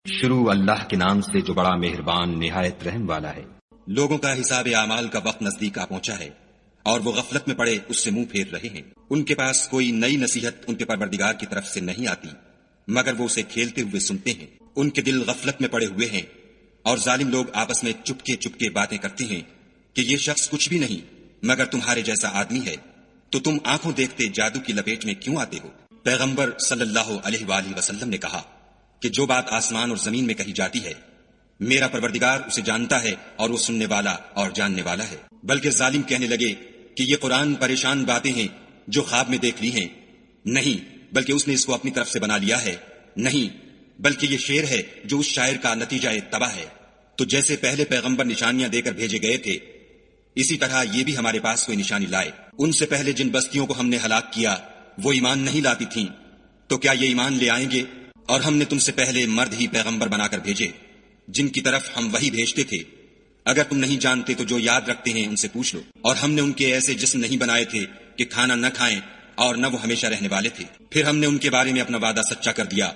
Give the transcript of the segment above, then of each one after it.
شروع اللہ کے نام سے جو بڑا مہربان نہایت رحم والا ہے۔ لوگوں کا حساب اعمال کا وقت نزدیک آ پہنچا ہے اور وہ غفلت میں پڑے اس سے منہ پھیر رہے ہیں۔ ان کے پاس کوئی نئی نصیحت ان کے پروردگار کی طرف سے نہیں آتی مگر وہ اسے کھیلتے ہوئے سنتے ہیں۔ ان کے دل غفلت میں پڑے ہوئے ہیں اور ظالم لوگ آپس میں چپکے چپکے باتیں کرتے ہیں کہ یہ شخص کچھ بھی نہیں مگر تمہارے جیسا آدمی ہے، تو تم آنکھوں دیکھتے جادو کی لپیٹ میں کیوں آتے ہو؟ پیغمبر صلی اللہ علیہ وآلہ وسلم نے کہا کہ جو بات آسمان اور زمین میں کہی جاتی ہے میرا پروردگار اسے جانتا ہے اور وہ سننے والا اور جاننے والا ہے۔ بلکہ ظالم کہنے لگے کہ یہ قرآن پریشان باتیں ہیں جو خواب میں دیکھ لی ہیں، نہیں بلکہ اس نے اس کو اپنی طرف سے بنا لیا ہے، نہیں بلکہ یہ شعر ہے جو اس شاعر کا نتیجہ تباہ ہے۔ تو جیسے پہلے پیغمبر نشانیاں دے کر بھیجے گئے تھے اسی طرح یہ بھی ہمارے پاس کوئی نشانی لائے۔ ان سے پہلے جن بستیوں کو ہم نے ہلاک کیا وہ ایمان نہیں لاتی تھیں، تو کیا یہ ایمان لے آئیں گے؟ اور ہم نے تم سے پہلے مرد ہی پیغمبر بنا کر بھیجے جن کی طرف ہم وحی بھیجتے تھے۔ اگر تم نہیں جانتے تو جو یاد رکھتے ہیں ان سے پوچھ لو۔ اور ہم نے ان کے ایسے جسم نہیں بنائے تھے کہ کھانا نہ کھائیں اور نہ وہ ہمیشہ رہنے والے تھے۔ پھر ہم نے ان کے بارے میں اپنا وعدہ سچا کر دیا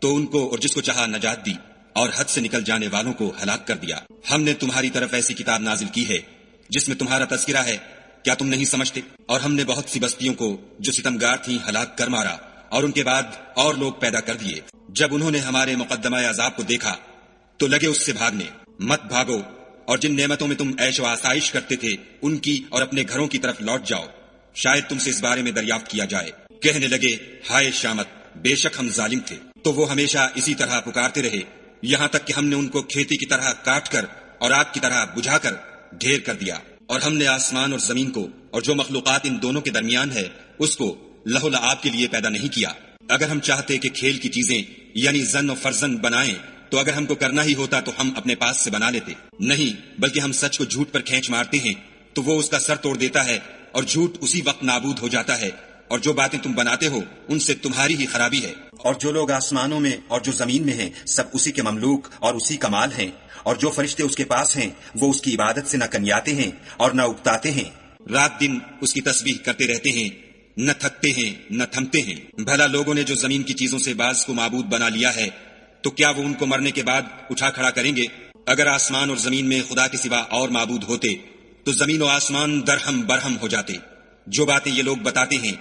تو ان کو اور جس کو چاہا نجات دی اور حد سے نکل جانے والوں کو ہلاک کر دیا۔ ہم نے تمہاری طرف ایسی کتاب نازل کی ہے جس میں تمہارا تذکرہ ہے، کیا تم نہیں سمجھتے؟ اور ہم نے بہت سی بستیوں کو جو ستمگار تھیں ہلاک کر مارا اور ان کے بعد اور لوگ پیدا کر دیے۔ جب انہوں نے ہمارے مقدمہ عذاب کو دیکھا تو لگے اس سے بھاگنے۔ مت بھاگو، اور جن نعمتوں میں تم عیش و آسائش کرتے تھے ان کی اور اپنے گھروں کی طرف لوٹ جاؤ، شاید تم سے اس بارے میں دریافت کیا جائے۔ کہنے لگے ہائے شامت، بے شک ہم ظالم تھے۔ تو وہ ہمیشہ اسی طرح پکارتے رہے یہاں تک کہ ہم نے ان کو کھیتی کی طرح کاٹ کر اور آگ کی طرح بجھا کر ڈھیر کر دیا۔ اور ہم نے آسمان اور زمین کو اور جو مخلوقات ان دونوں کے درمیان ہے اس کو لہو لعاب کے لیے پیدا نہیں کیا۔ اگر ہم چاہتے کہ کھیل کی چیزیں یعنی زن و فرزند بنائیں تو اگر ہم کو کرنا ہی ہوتا تو ہم اپنے پاس سے بنا لیتے، نہیں بلکہ ہم سچ کو جھوٹ پر کھینچ مارتے ہیں تو وہ اس کا سر توڑ دیتا ہے اور جھوٹ اسی وقت نابود ہو جاتا ہے، اور جو باتیں تم بناتے ہو ان سے تمہاری ہی خرابی ہے۔ اور جو لوگ آسمانوں میں اور جو زمین میں ہیں سب اسی کے مملوک اور اسی کا مال ہیں، اور جو فرشتے اس کے پاس ہیں وہ اس کی عبادت سے نہ کنیاتے ہیں اور نہ اکتاتے ہیں۔ رات دن اس کی تسبیح کرتے رہتے ہیں، نہ تھکتے ہیں نہ تھمتے ہیں۔ بھلا لوگوں نے جو زمین کی چیزوں سے بعض کو معبود بنا لیا ہے تو کیا وہ ان کو مرنے کے بعد اٹھا کھڑا کریں گے؟ اگر آسمان اور زمین میں خدا کے سوا اور معبود ہوتے تو زمین و آسمان درہم برہم ہو جاتے۔ جو باتیں یہ لوگ بتاتے ہیں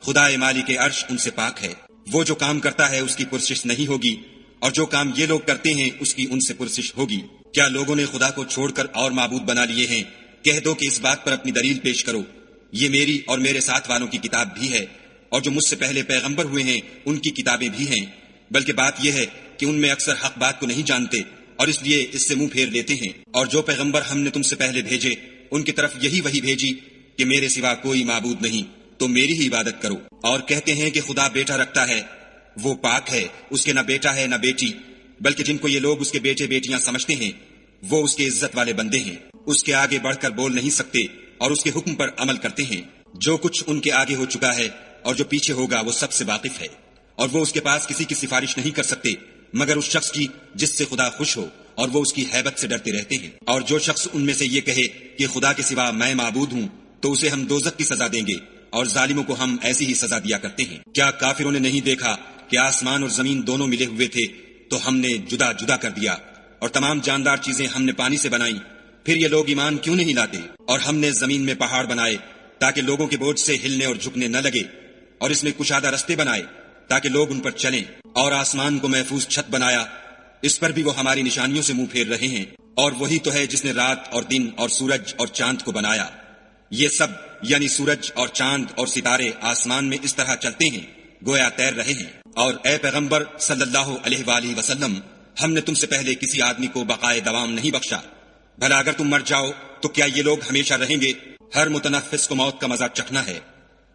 خدا مالک عرش ان سے پاک ہے، وہ جو کام کرتا ہے اس کی پرسش نہیں ہوگی، اور جو کام یہ لوگ کرتے ہیں اس کی ان سے پرسش ہوگی۔ کیا لوگوں نے خدا کو چھوڑ کر اور معبود بنا لیے ہیں؟ کہہ دو کہ اس بات پر اپنی دلیل پیش کرو، یہ میری اور میرے ساتھ والوں کی کتاب بھی ہے، اور جو مجھ سے پہلے پیغمبر ہوئے ہیں ان کی کتابیں بھی ہیں، بلکہ بات یہ ہے کہ ان میں اکثر حق بات کو نہیں جانتے اور اس لیے اس سے منہ پھیر لیتے ہیں۔ اور جو پیغمبر ہم نے تم سے پہلے بھیجے ان کی طرف یہی وحی بھیجی کہ میرے سوا کوئی معبود نہیں تو میری ہی عبادت کرو۔ اور کہتے ہیں کہ خدا بیٹا رکھتا ہے، وہ پاک ہے، اس کے نہ بیٹا ہے نہ بیٹی، بلکہ جن کو یہ لوگ اس کے بیٹے بیٹیاں سمجھتے ہیں وہ اس کے عزت والے بندے ہیں، اس کے آگے بڑھ کر بول نہیں سکتے اور اس کے حکم پر عمل کرتے ہیں۔ جو کچھ ان کے آگے ہو چکا ہے اور جو پیچھے ہوگا وہ سب سے واقف ہے، اور وہ اس کے پاس کسی کی سفارش نہیں کر سکتے مگر اس شخص کی جس سے خدا خوش ہو، اور وہ اس کی ہیبت سے ڈرتے رہتے ہیں۔ اور جو شخص ان میں سے یہ کہے کہ خدا کے سوا میں معبود ہوں تو اسے ہم دوزخ کی سزا دیں گے، اور ظالموں کو ہم ایسی ہی سزا دیا کرتے ہیں۔ کیا کافروں نے نہیں دیکھا کہ آسمان اور زمین دونوں ملے ہوئے تھے تو ہم نے جدا جدا کر دیا، اور تمام جاندار چیزیں ہم نے پانی سے بنائیں، پھر یہ لوگ ایمان کیوں نہیں لاتے؟ اور ہم نے زمین میں پہاڑ بنائے تاکہ لوگوں کے بوجھ سے ہلنے اور جھکنے نہ لگے، اور اس میں کشادہ رستے بنائے تاکہ لوگ ان پر چلیں، اور آسمان کو محفوظ چھت بنایا، اس پر بھی وہ ہماری نشانیوں سے منہ پھیر رہے ہیں۔ اور وہی تو ہے جس نے رات اور دن اور سورج اور چاند کو بنایا، یہ سب یعنی سورج اور چاند اور ستارے آسمان میں اس طرح چلتے ہیں گویا تیر رہے ہیں۔ اور اے پیغمبر صلی اللہ علیہ وآلہ وسلم، ہم نے تم سے پہلے کسی آدمی کو بقائے دوام نہیں بخشا، بھلا اگر تم مر جاؤ تو کیا یہ لوگ ہمیشہ رہیں گے؟ ہر متنفس کو موت کا مزہ چکھنا ہے،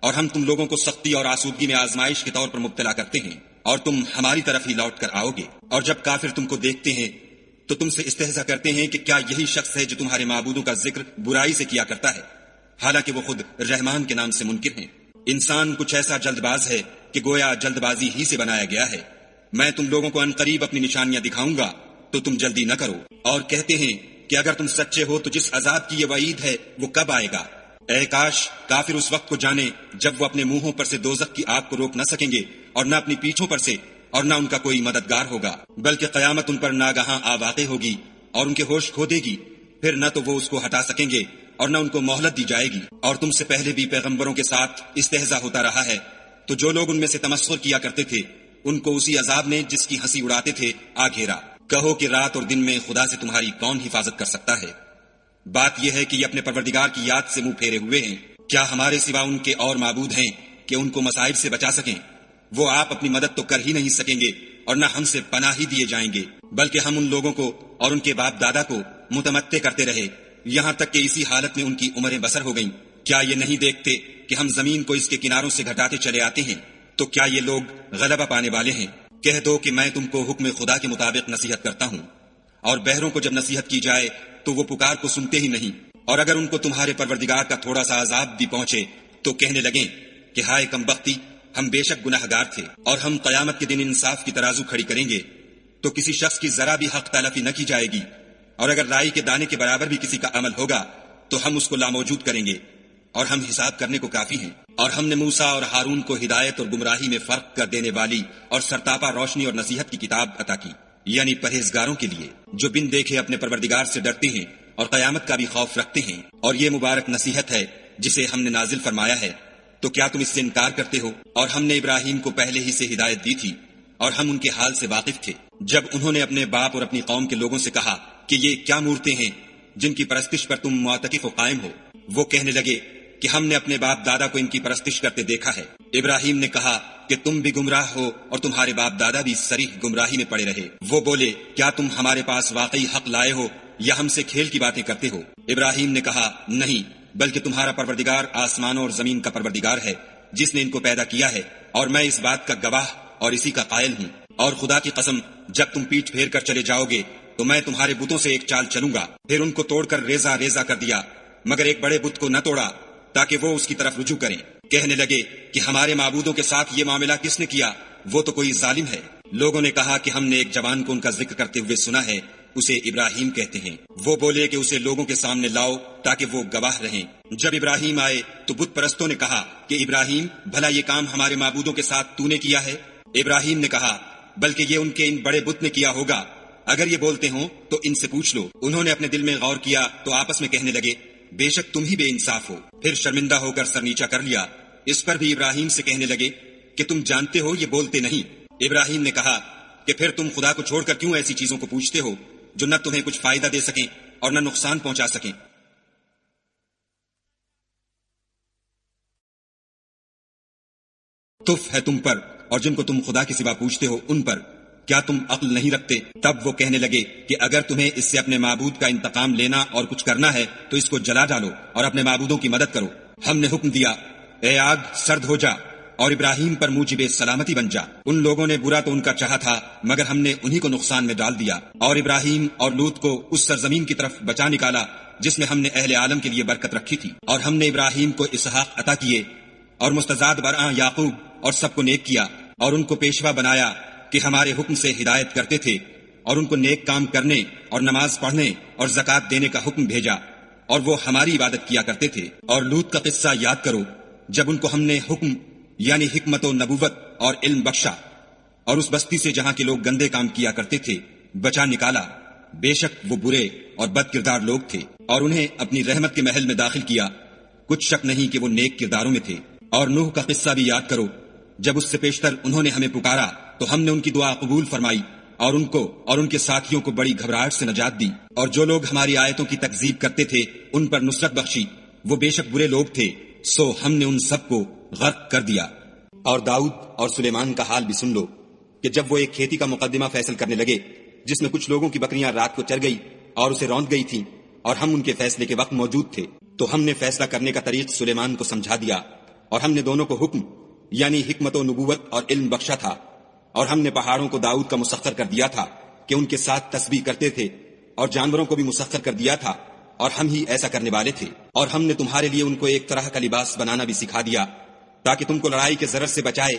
اور ہم تم لوگوں کو سختی اور آسودگی میں آزمائش کے طور پر مبتلا کرتے ہیں، اور تم ہماری طرف ہی لوٹ کر آؤ گے۔ اور جب کافر تم کو دیکھتے ہیں تو تم سے استہزاء کرتے ہیں کہ کیا یہی شخص ہے جو تمہارے معبودوں کا ذکر برائی سے کیا کرتا ہے، حالانکہ وہ خود رحمان کے نام سے منکر ہیں۔ انسان کچھ ایسا جلد باز ہے کہ گویا جلد بازی ہی سے بنایا گیا ہے۔ میں تم لوگوں کو عنقریب اپنی نشانیاں دکھاؤں گا تو تم جلدی نہ کرو۔ اور کہتے ہیں کہ اگر تم سچے ہو تو جس عذاب کی یہ وعید ہے وہ کب آئے گا؟ اے کاش کافر اس وقت کو جانے جب وہ اپنے منہوں پر سے دوزخ کی آگ کو روک نہ سکیں گے اور نہ اپنی پیٹھوں پر سے اور نہ ان کا کوئی مددگار ہوگا، بلکہ قیامت ان پر ناگہاں آ واقع ہوگی اور ان کے ہوش کھو دے گی، پھر نہ تو وہ اس کو ہٹا سکیں گے اور نہ ان کو مہلت دی جائے گی۔ اور تم سے پہلے بھی پیغمبروں کے ساتھ استہزاء ہوتا رہا ہے، تو جو لوگ ان میں سے تمسخر کیا کرتے تھے ان کو اسی عذاب نے جس کی ہنسی اڑاتے تھے آ گھیرا۔ کہو کہ رات اور دن میں خدا سے تمہاری کون حفاظت کر سکتا ہے؟ بات یہ ہے کہ یہ اپنے پروردگار کی یاد سے منہ پھیرے ہوئے ہیں۔ کیا ہمارے سوا ان کے اور معبود ہیں کہ ان کو مصائب سے بچا سکیں؟ وہ آپ اپنی مدد تو کر ہی نہیں سکیں گے اور نہ ہم سے پناہ ہی دیے جائیں گے، بلکہ ہم ان لوگوں کو اور ان کے باپ دادا کو متمتع کرتے رہے یہاں تک کہ اسی حالت میں ان کی عمریں بسر ہو گئیں۔ کیا یہ نہیں دیکھتے کہ ہم زمین کو اس کے کناروں سے گھٹاتے چلے آتے ہیں؟ تو کیا یہ لوگ غلبہ پانے والے ہیں؟ کہہ دو کہ میں تم کو حکم خدا کے مطابق نصیحت کرتا ہوں، اور بہروں کو جب نصیحت کی جائے تو وہ پکار کو سنتے ہی نہیں، اور اگر ان کو تمہارے پروردگار کا تھوڑا سا عذاب بھی پہنچے تو کہنے لگیں کہ ہائے کم بختی، ہم بے شک گناہگار تھے، اور ہم قیامت کے دن انصاف کی ترازو کھڑی کریں گے تو کسی شخص کی ذرا بھی حق تلفی نہ کی جائے گی، اور اگر رائی کے دانے کے برابر بھی کسی کا عمل ہوگا تو ہم اس کو لاموجود کریں گے، اور ہم حساب کرنے کو کافی ہیں۔ اور ہم نے موسیٰ اور ہارون کو ہدایت اور گمراہی میں فرق کر دینے والی اور سرتاپا روشنی اور نصیحت کی کتاب عطا کی، یعنی پرہیزگاروں کے لیے جو بن دیکھے اپنے پروردگار سے ڈرتے ہیں اور قیامت کا بھی خوف رکھتے ہیں۔ اور یہ مبارک نصیحت ہے جسے ہم نے نازل فرمایا ہے، تو کیا تم اس سے انکار کرتے ہو؟ اور ہم نے ابراہیم کو پہلے ہی سے ہدایت دی تھی اور ہم ان کے حال سے واقف تھے، جب انہوں نے اپنے باپ اور اپنی قوم کے لوگوں سے کہا کہ یہ کیا مورتیں ہیں جن کی پرستش پر تم معتکف و قائم ہو؟ وہ کہنے لگے کہ ہم نے اپنے باپ دادا کو ان کی پرستش کرتے دیکھا ہے۔ ابراہیم نے کہا کہ تم بھی گمراہ ہو اور تمہارے باپ دادا بھی صریح گمراہی میں پڑے رہے۔ وہ بولے کیا تم ہمارے پاس واقعی حق لائے ہو یا ہم سے کھیل کی باتیں کرتے ہو؟ ابراہیم نے کہا نہیں، بلکہ تمہارا پروردگار آسمانوں اور زمین کا پروردگار ہے جس نے ان کو پیدا کیا ہے، اور میں اس بات کا گواہ اور اسی کا قائل ہوں۔ اور خدا کی قسم جب تم پیٹ پھیر کر چلے جاؤ گے تو میں تمہارے بتوں سے ایک چال چلوں گا۔ پھر ان کو توڑ کر ریزہ ریزہ کر دیا، مگر ایک بڑے بت کو نہ توڑا تاکہ وہ اس کی طرف رجوع کریں۔ کہنے لگے کہ ہمارے معبودوں کے ساتھ یہ معاملہ کس نے کیا؟ وہ تو کوئی ظالم ہے۔ لوگوں نے کہا کہ ہم نے ایک جوان کو ان کا ذکر کرتے ہوئے سنا ہے، اسے ابراہیم کہتے ہیں۔ وہ بولے کہ اسے لوگوں کے سامنے لاؤ تاکہ وہ گواہ رہیں۔ جب ابراہیم آئے تو بت پرستوں نے کہا کہ ابراہیم بھلا یہ کام ہمارے معبودوں کے ساتھ تو نے کیا ہے؟ ابراہیم نے کہا بلکہ یہ ان کے ان بڑے بت نے کیا ہوگا، اگر یہ بولتے ہوں تو ان سے پوچھ لو۔ انہوں نے اپنے دل میں غور کیا تو آپس میں کہنے لگے بے شک تم ہی بے انصاف ہو۔ پھر شرمندہ ہو کر سر نیچا کر لیا۔ اس پر بھی ابراہیم سے کہنے لگے کہ تم جانتے ہو یہ بولتے نہیں۔ ابراہیم نے کہا کہ پھر تم خدا کو چھوڑ کر کیوں ایسی چیزوں کو پوچھتے ہو جو نہ تمہیں کچھ فائدہ دے سکیں اور نہ نقصان پہنچا سکیں؟ تف ہے تم پر اور جن کو تم خدا کے سوا پوچھتے ہو ان پر، کیا تم عقل نہیں رکھتے؟ تب وہ کہنے لگے کہ اگر تمہیں اس سے اپنے معبود کا انتقام لینا اور کچھ کرنا ہے تو اس کو جلا ڈالو اور اپنے معبودوں کی مدد کرو۔ ہم نے حکم دیا اے آگ سرد ہو جا اور ابراہیم پر موجب سلامتی بن جا۔ ان لوگوں نے برا تو ان کا چاہا تھا مگر ہم نے انہی کو نقصان میں ڈال دیا، اور ابراہیم اور لوط کو اس سرزمین کی طرف بچا نکالا جس میں ہم نے اہل عالم کے لیے برکت رکھی تھی۔ اور ہم نے ابراہیم کو اسحاق عطا کیے اور مستزاد برآں یعقوب، اور سب کو نیک کیا اور ان کو پیشوا بنایا کہ ہمارے حکم سے ہدایت کرتے تھے، اور ان کو نیک کام کرنے اور نماز پڑھنے اور زکوٰۃ دینے کا حکم بھیجا، اور وہ ہماری عبادت کیا کرتے تھے۔ اور لوط کا قصہ یاد کرو جب ان کو ہم نے حکم یعنی حکمت و نبوت اور علم بخشا اور اس بستی سے جہاں کے لوگ گندے کام کیا کرتے تھے بچا نکالا۔ بے شک وہ برے اور بد کردار لوگ تھے، اور انہیں اپنی رحمت کے محل میں داخل کیا، کچھ شک نہیں کہ وہ نیک کرداروں میں تھے۔ اور نوح کا قصہ بھی یاد کرو جب اس سے پیشتر انہوں نے ہمیں پکارا تو ہم نے ان کی دعا قبول فرمائی اور ان کو اور ان کے ساتھیوں کو بڑی گھبراہٹ سے نجات دی۔ اور جو لوگ ہماری آیتوں کی تکذیب کرتے تھے ان پر نصرت بخشی، وہ بے شک برے لوگ تھے، سو ہم نے ان سب کو غرق کر دیا۔ اور داؤد اور سلیمان کا حال بھی سن لو کہ جب وہ ایک کھیتی کا مقدمہ فیصل کرنے لگے جس میں کچھ لوگوں کی بکریاں رات کو چر گئی اور اسے روند گئی تھیں، اور ہم ان کے فیصلے کے وقت موجود تھے، تو ہم نے فیصلہ کرنے کا طریق سلیمان کو سمجھا دیا، اور ہم نے دونوں کو حکم یعنی حکمت و نبوت اور علم بخشا تھا۔ اور ہم نے پہاڑوں کو داؤد کا مسخر کر دیا تھا کہ ان کے ساتھ تسبیح کرتے تھے، اور جانوروں کو بھی مسخر کر دیا تھا، اور ہم ہی ایسا کرنے والے تھے۔ اور ہم نے تمہارے لیے ان کو ایک طرح کا لباس بنانا بھی سکھا دیا تاکہ تم کو لڑائی کے ضرر سے بچائے،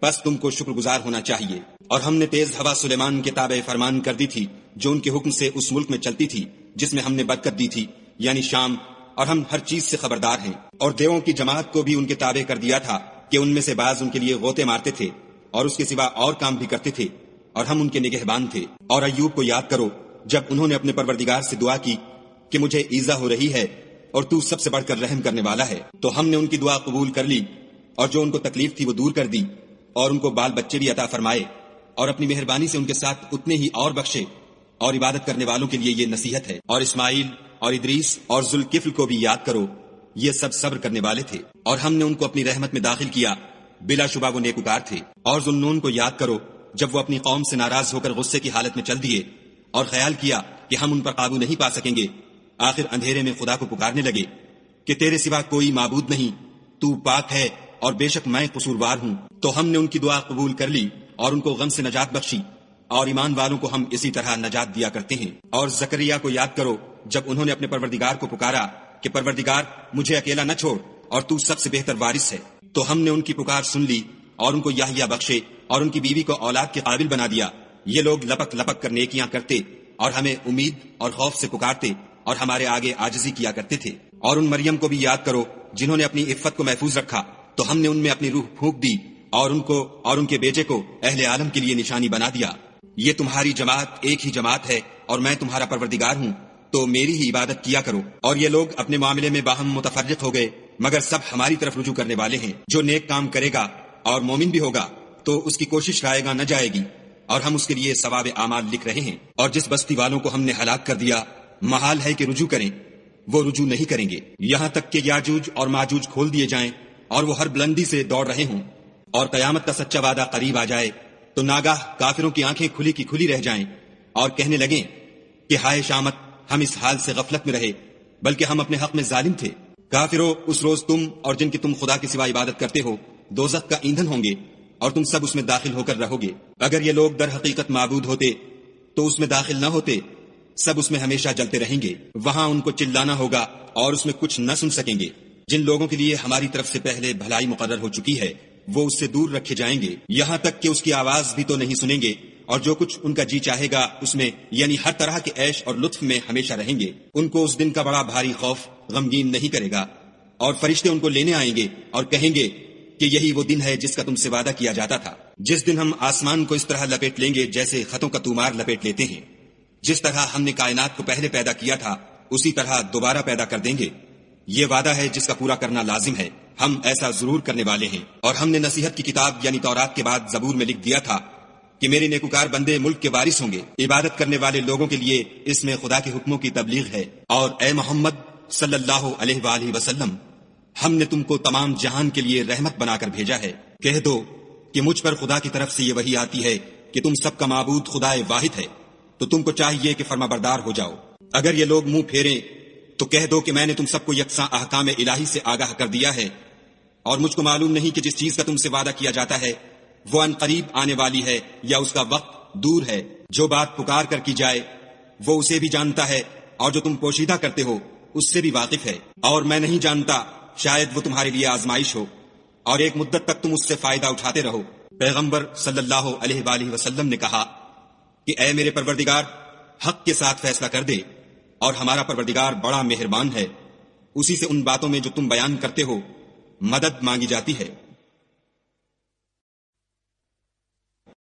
بس تم کو شکر گزار ہونا چاہیے۔ اور ہم نے تیز ہوا سلیمان کے تابع فرمان کر دی تھی جو ان کے حکم سے اس ملک میں چلتی تھی جس میں ہم نے برکت دی تھی یعنی شام، اور ہم ہر چیز سے خبردار ہیں۔ اور دیووں کی جماعت کو بھی ان کے تابع کر دیا تھا کہ ان میں سے بعض ان کے لیے غوطے مارتے تھے اور اس کے سوا اور کام بھی کرتے تھے اور ہم ان کے نگہبان تھے۔ اور ایوب کو یاد کرو جب انہوں نے اپنے پروردگار سے دعا کی کہ مجھے ایذا ہو رہی ہے اور تو سب سے بڑھ کر رحم کرنے والا ہے، تو ہم نے ان کی دعا قبول کر لی اور جو ان کو تکلیف تھی وہ دور کر دی اور ان کو بال بچے بھی عطا فرمائے اور اپنی مہربانی سے ان کے ساتھ اتنے ہی اور بخشے۔ اور عبادت کرنے والوں کے لیے یہ نصیحت ہے۔ اور اسماعیل اور ادریس اور ذوالکفل کو بھی یاد کرو، یہ سب صبر کرنے والے تھے اور ہم نے ان کو اپنی رحمت میں داخل کیا، بلا شبہ وہ نیکوکار تھے۔ اور ذوالنون کو یاد کرو جب وہ اپنی قوم سے ناراض ہو کر غصے کی حالت میں چل دیے اور خیال کیا کہ ہم ان پر قابو نہیں پا سکیں گے، آخر اندھیرے میں خدا کو پکارنے لگے کہ تیرے سوا کوئی معبود نہیں، تو پاک ہے اور بے شک میں قصوروار ہوں۔ تو ہم نے ان کی دعا قبول کر لی اور ان کو غم سے نجات بخشی، اور ایمان والوں کو ہم اسی طرح نجات دیا کرتے ہیں۔ اور زکریا کو یاد کرو جب انہوں نے اپنے پروردگار کو پکارا کہ پروردگار مجھے اکیلا نہ چھوڑ اور تو سب سے بہتر وارث ہے، تو ہم نے ان کی پکار سن لی اور ان کو یحییٰ بخشے اور ان کی بیوی کو اولاد کے قابل بنا دیا۔ یہ لوگ لپک لپک کر نیکیاں کرتے اور ہمیں امید اور خوف سے پکارتے اور ہمارے آگے عاجزی کیا کرتے تھے۔ اور ان مریم کو بھی یاد کرو جنہوں نے اپنی عفت کو محفوظ رکھا، تو ہم نے ان میں اپنی روح پھونک دی اور ان کو اور ان کے بیٹے کو اہل عالم کے لیے نشانی بنا دیا۔ یہ تمہاری جماعت ایک ہی جماعت ہے اور میں تمہارا پروردگار ہوں، تو میری ہی عبادت کیا کرو۔ اور یہ لوگ اپنے معاملے میں باہم متفرق ہو گئے، مگر سب ہماری طرف رجوع کرنے والے ہیں۔ جو نیک کام کرے گا اور مومن بھی ہوگا تو اس کی کوشش رائے گا نہ جائے گی، اور ہم اس کے لیے ثواب اعمال لکھ رہے ہیں۔ اور جس بستی والوں کو ہم نے ہلاک کر دیا محال ہے کہ رجوع کریں، وہ رجوع نہیں کریں گے، یہاں تک کہ یاجوج اور ماجوج کھول دیے جائیں اور وہ ہر بلندی سے دوڑ رہے ہوں، اور قیامت کا سچا وعدہ قریب آ جائے تو ناگاہ کافروں کی آنکھیں کھلی کی کھلی رہ جائیں اور کہنے لگیں کہ ہائے شامت، ہم اس حال سے غفلت میں رہے، بلکہ ہم اپنے حق میں ظالم تھے۔ کافروں، اس روز تم اور جن کی تم خدا کے سوا عبادت کرتے ہو دوزخ کا ایندھن ہوں گے اور تم سب اس میں داخل ہو کر رہو گے۔ اگر یہ لوگ در حقیقت معبود ہوتے تو اس میں داخل نہ ہوتے، سب اس میں ہمیشہ جلتے رہیں گے، وہاں ان کو چلانا ہوگا اور اس میں کچھ نہ سن سکیں گے۔ جن لوگوں کے لیے ہماری طرف سے پہلے بھلائی مقرر ہو چکی ہے وہ اس سے دور رکھے جائیں گے، یہاں تک کہ اس کی آواز بھی تو نہیں سنیں گے، اور جو کچھ ان کا جی چاہے گا اس میں یعنی ہر طرح کے عیش اور لطف میں ہمیشہ رہیں گے۔ ان کو اس دن کا بڑا بھاری خوف غمگین نہیں کرے گا، اور فرشتے ان کو لینے آئیں گے اور کہیں گے کہ یہی وہ دن ہے جس کا تم سے وعدہ کیا جاتا تھا، جس دن ہم آسمان کو اس طرح لپیٹ لیں گے جیسے خطوں کا تومار لپیٹ لیتے ہیں۔ جس طرح ہم نے کائنات کو پہلے پیدا کیا تھا اسی طرح دوبارہ پیدا کر دیں گے۔ یہ وعدہ ہے جس کا پورا کرنا لازم ہے، ہم ایسا ضرور کرنے والے ہیں۔ اور ہم نے نصیحت کی کتاب یعنی تورات کے بعد زبور میں لکھ دیا تھا کہ میرے نیکوکار بندے ملک کے وارث ہوں گے۔ عبادت کرنے والے لوگوں کے لیے اس میں خدا کے حکموں کی تبلیغ ہے۔ اور اے محمد صلی اللہ علیہ وآلہ وسلم، ہم نے تم کو تمام جہان کے لیے رحمت بنا کر بھیجا ہے۔ کہہ دو کہ مجھ پر خدا کی طرف سے یہ وحی آتی ہے کہ تم سب کا معبود خدا واحد ہے، تو تم کو چاہیے کہ فرما بردار ہو جاؤ۔ اگر یہ لوگ منہ پھیریں تو کہہ دو کہ میں نے تم سب کو یکساں احکام الہی سے آگاہ کر دیا ہے، اور مجھ کو معلوم نہیں کہ جس چیز کا تم سے وعدہ کیا جاتا ہے وہ ان قریب آنے والی ہے یا اس کا وقت دور ہے۔ جو بات پکار کر کی جائے وہ اسے بھی جانتا ہے، اور جو تم پوشیدہ کرتے ہو اس سے بھی واقف ہے۔ اور میں نہیں جانتا، شاید وہ تمہارے لیے آزمائش ہو، اور ایک مدت تک تم اس سے فائدہ اٹھاتے رہو۔ پیغمبر صلی اللہ علیہ وآلہ وسلم نے کہا کہ اے میرے پروردگار، حق کے ساتھ فیصلہ کر دے، اور ہمارا پروردگار بڑا مہربان ہے، اسی سے ان باتوں میں جو تم بیان کرتے ہو مدد مانگی جاتی ہے۔